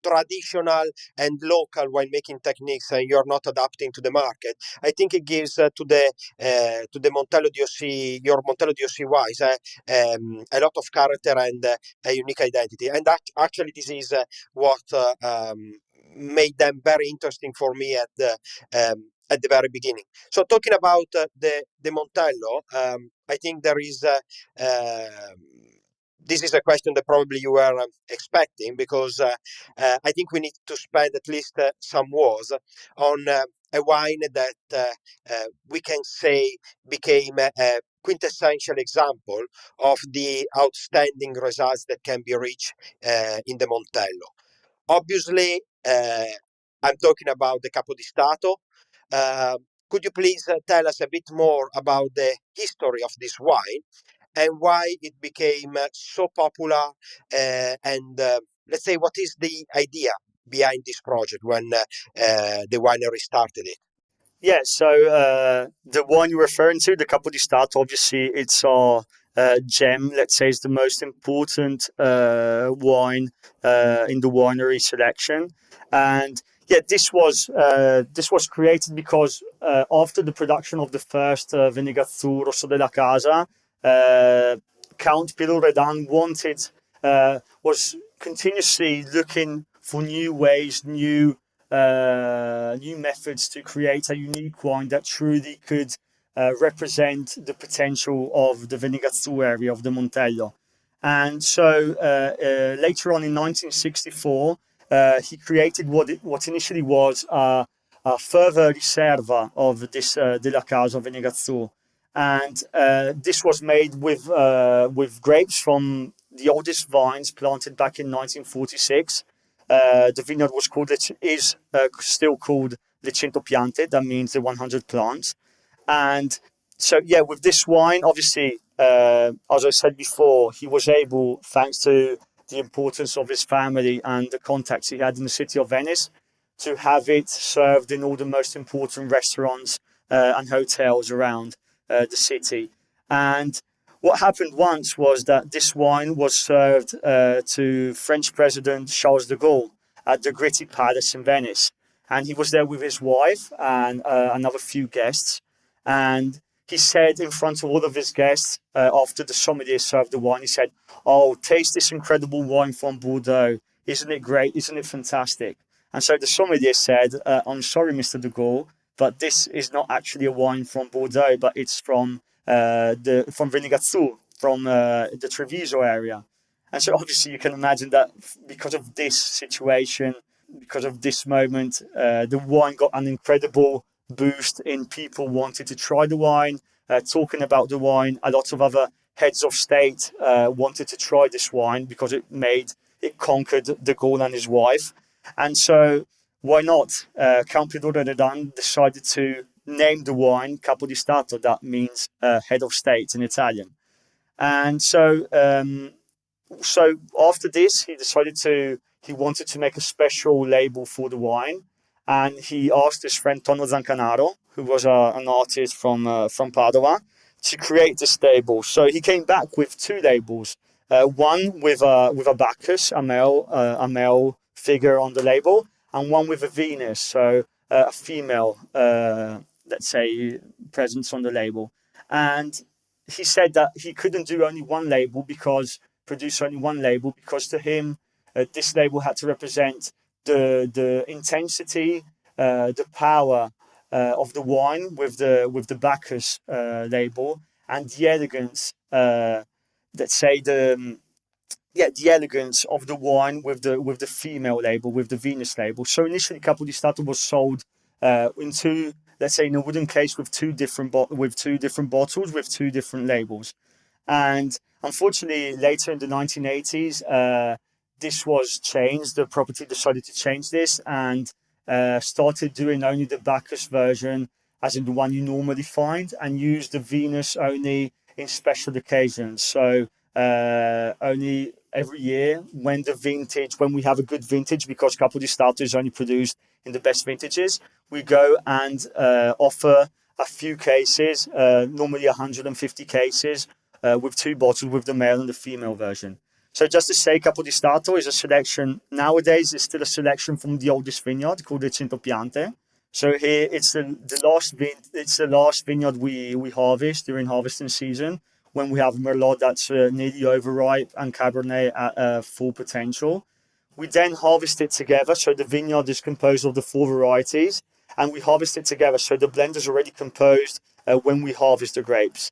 traditional and local winemaking techniques, and you're not adapting to the market, I think it gives to the Montello DOC, your Montello DOC wines, a lot of character and a unique identity. And that actually this is what made them very interesting for me at the very beginning. So talking about the Montello, I think there is this is a question that probably you were expecting, because I think we need to spend at least some words on a wine that we can say became a quintessential example of the outstanding results that can be reached in the Montello. Obviously, I'm talking about the Capo di Stato. Could you please tell us a bit more about the history of this wine and why it became so popular? And let's say, what is the idea behind this project when the winery started it? Yeah, so the one you're referring to, the Capo di Stato, obviously it's our gem. Let's say it's the most important wine in the winery selection, and yeah, this was created because after the production of the first Venegazzurro Rosso della Casa, Count Piero Redan was continuously looking for new ways, new methods to create a unique wine that truly could represent the potential of the Venegazzurro area of the Montello. And so later on in 1964, he created what initially was a further riserva of this della Casa Venegazzurro. And this was made with grapes from the oldest vines planted back in 1946. The vineyard is still called Le Cento Piante. That means the 100 plants. And so, yeah, with this wine, obviously, as I said before, he was able, thanks to the importance of his family and the contacts he had in the city of Venice, to have it served in all the most important restaurants and hotels around the city. And what happened once was that this wine was served to French President Charles de Gaulle at the Gritti Palace in Venice. And he was there with his wife and another few guests. And he said in front of all of his guests, after the sommelier served the wine, he said, "Oh, taste this incredible wine from Bordeaux. Isn't it great? Isn't it fantastic?" And so the sommelier said, "I'm sorry, Mr. de Gaulle, but this is not actually a wine from Bordeaux, but it's from Venegazzurro, from the Treviso area." And so obviously you can imagine that because of this situation, because of this moment, the wine got an incredible boost in people wanting to try the wine, talking about the wine. A lot of other heads of state wanted to try this wine because it conquered de Gaulle and his wife. And so why not? Count Piero Redan decided to name the wine Capo di Stato. That means head of state in Italian. And so after this, he wanted to make a special label for the wine, and he asked his friend Tonno Zancanaro, who was an artist from Padua, to create this label. So he came back with two labels, one with a Bacchus, a male figure on the label, and one with a Venus, so a female, let's say, presence on the label. And he said that he couldn't do only one label produce only one label because to him this label had to represent the intensity, the power of the wine with the Bacchus label, and the elegance. Let's say the elegance of the wine with the female label, with the Venus label. So initially, Capo di Stato was sold into, let's say, in a wooden case with two different bottles with two different labels. And unfortunately, later in the 1980s, this was changed. The property decided to change this and started doing only the Bacchus version, as in the one you normally find, and use the Venus only in special occasions. So only every year when we have a good vintage, because Capo di Stato is only produced in the best vintages, we go and offer a few cases, normally 150 cases, with two bottles with the male and the female version. So just to say, Capo di Stato is a selection, nowadays it's still a selection from the oldest vineyard called the Centopiante. So here it's the last vineyard we harvest during harvesting season, when we have Merlot that's nearly overripe and Cabernet at full potential. We then harvest it together. So the vineyard is composed of the four varieties, and we harvest it together. So the blend is already composed when we harvest the grapes.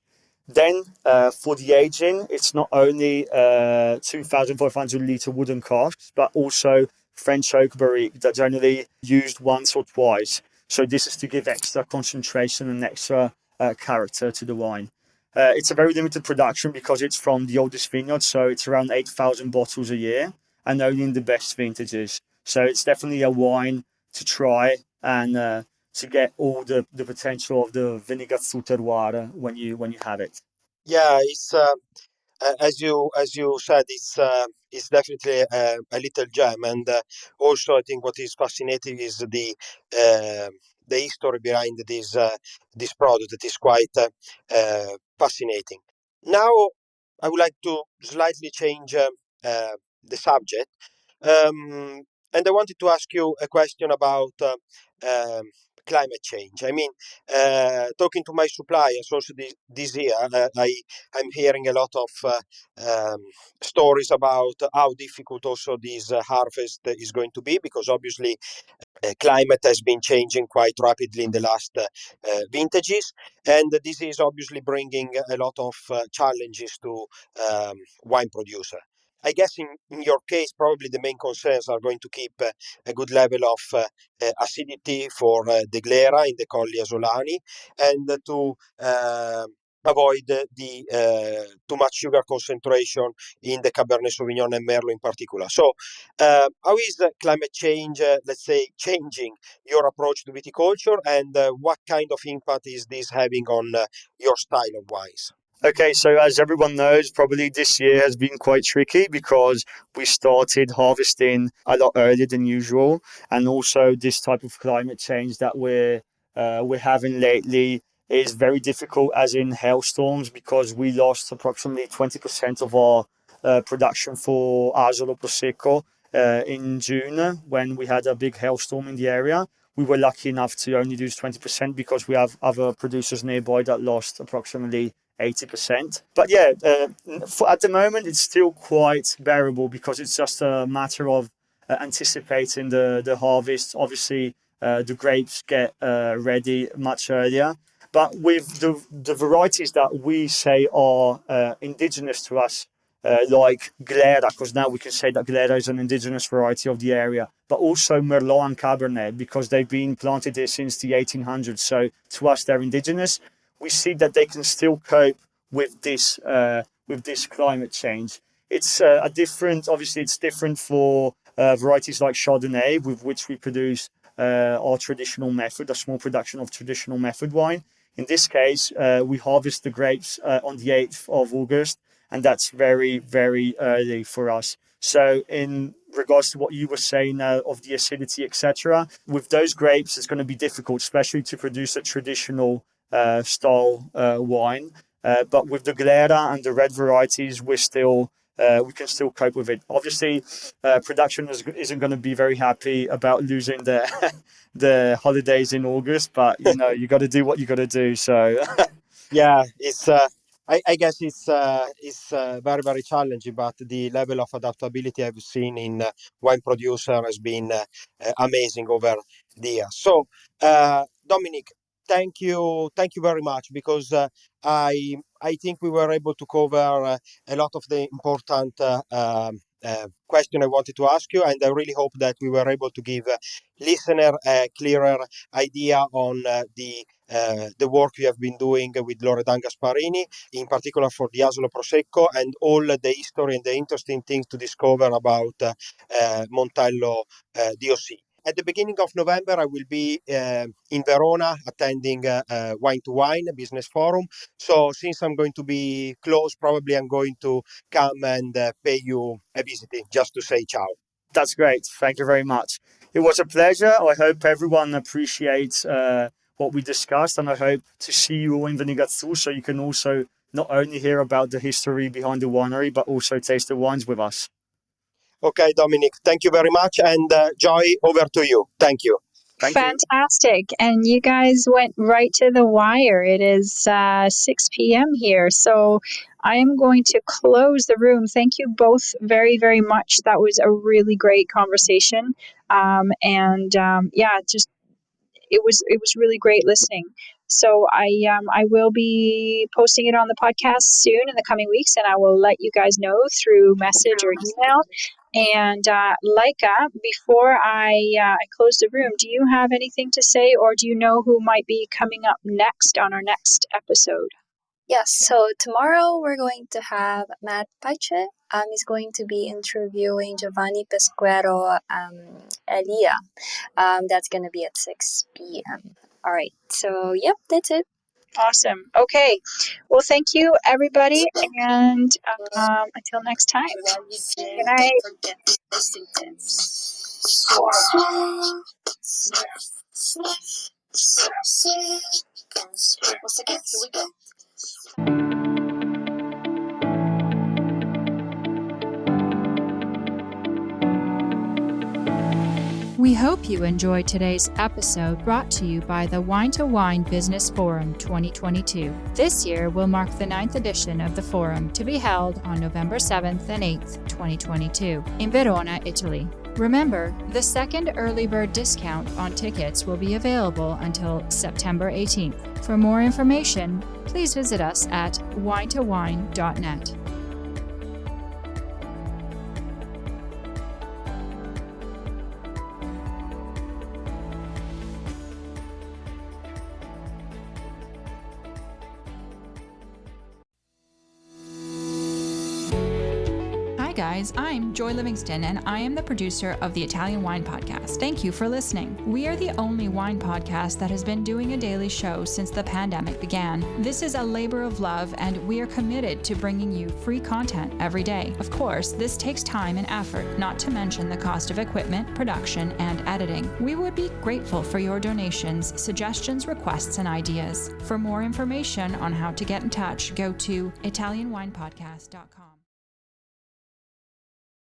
Then for the aging, it's not only 2,500 litre wooden casks, but also French oak barrique that's only used once or twice. So this is to give extra concentration and extra character to the wine. It's a very limited production because it's from the oldest vineyard, so it's around 8,000 bottles a year, and only in the best vintages. So it's definitely a wine to try and to get all the potential of the Vinegazzu terroir when you have it. Yeah, it's as you said, it's definitely a little gem, and also I think what is fascinating is the history behind this product. That is quite fascinating. Now, I would like to slightly change the subject, and I wanted to ask you a question about climate change. I mean, talking to my suppliers also this year, I'm hearing a lot of stories about how difficult also this harvest is going to be, because obviously climate has been changing quite rapidly in the last vintages, and this is obviously bringing a lot of challenges to wine producer. I guess in your case, probably the main concerns are going to keep a good level of acidity for the glera in the Colli Asolani, and to avoid the too much sugar concentration in the Cabernet Sauvignon and Merlot in particular. So, how is climate change, let's say, changing your approach to viticulture, and what kind of impact is this having on your style of wines? Okay, so as everyone knows, probably this year has been quite tricky because we started harvesting a lot earlier than usual, and also this type of climate change that we're having lately is very difficult, as in hailstorms, because we lost approximately 20% of our production for Asolo Prosecco in June when we had a big hailstorm in the area. We were lucky enough to only lose 20% because we have other producers nearby that lost approximately 80%. But yeah, at the moment, it's still quite bearable because it's just a matter of anticipating the harvest. Obviously, the grapes get ready much earlier. But with the varieties that we say are indigenous to us, like Glera, because now we can say that Glera is an indigenous variety of the area, but also Merlot and Cabernet, because they've been planted here since the 1800s. So to us, they're indigenous. We see that they can still cope with this climate change. It's a different, obviously, it's different for varieties like Chardonnay, with which we produce our traditional method, a small production of traditional method wine. In this case, we harvest the grapes on the 8th of August, and that's very, very early for us. So in regards to what you were saying of the acidity, etc., with those grapes, it's going to be difficult, especially to produce a traditional style wine. But with the Glera and the red varieties, we can still cope with it. Obviously, production isn't going to be very happy about losing the holidays in August, but you got to do what you got to do. So Yeah, it's. I guess it's very, very challenging, but the level of adaptability I've seen in wine producer has been amazing over the years. So, Dominic, thank you very much, because I think we were able to cover a lot of the important question I wanted to ask you, and I really hope that we were able to give listener a clearer idea on the work you have been doing with Loredan Gasparini, in particular for the Asolo Prosecco, and all the history and the interesting things to discover about Montello DOC. At the beginning of November, I will be in Verona attending Wine to Wine Business Forum. So since I'm going to be close, probably I'm going to come and pay you a visit just to say ciao. that's great. Thank you very much. It was a pleasure. I hope everyone appreciates what we discussed, and I hope to see you all in Vinegazzu so you can also not only hear about the history behind the winery, but also taste the wines with us. Okay, Dominic, thank you very much. And Joy, over to you. Thank you. Thank you. Fantastic. And you guys went right to the wire. It is 6 p.m. here. So I am going to close the room. Thank you both very, very much. That was a really great conversation. Just it was really great listening. So I will be posting it on the podcast soon in the coming weeks, and I will let you guys know through message or email. And Laika, before I close the room, do you have anything to say, or do you know who might be coming up next on our next episode? Yes, so tomorrow we're going to have Matt Pache. He's going to be interviewing Giovanni Pesquero, Elia. That's going to be at 6 p.m. All right, so yep, that's it. Awesome. Okay. Well, thank you, everybody, and until next time. Good night. Once again, here we go. We hope you enjoyed today's episode, brought to you by the Wine to Wine Business Forum 2022. This year will mark the 9th edition of the forum, to be held on November 7th and 8th, 2022, in Verona, Italy. Remember, the second early bird discount on tickets will be available until September 18th. For more information, please visit us at winetowine.net. Hi guys, I'm Joy Livingston and I am the producer of the Italian Wine Podcast. Thank you for listening. We are the only wine podcast that has been doing a daily show since the pandemic began. This is a labor of love and we are committed to bringing you free content every day. Of course, this takes time and effort, not to mention the cost of equipment, production, and editing. We would be grateful for your donations, suggestions, requests, and ideas. For more information on how to get in touch, go to ItalianWinePodcast.com.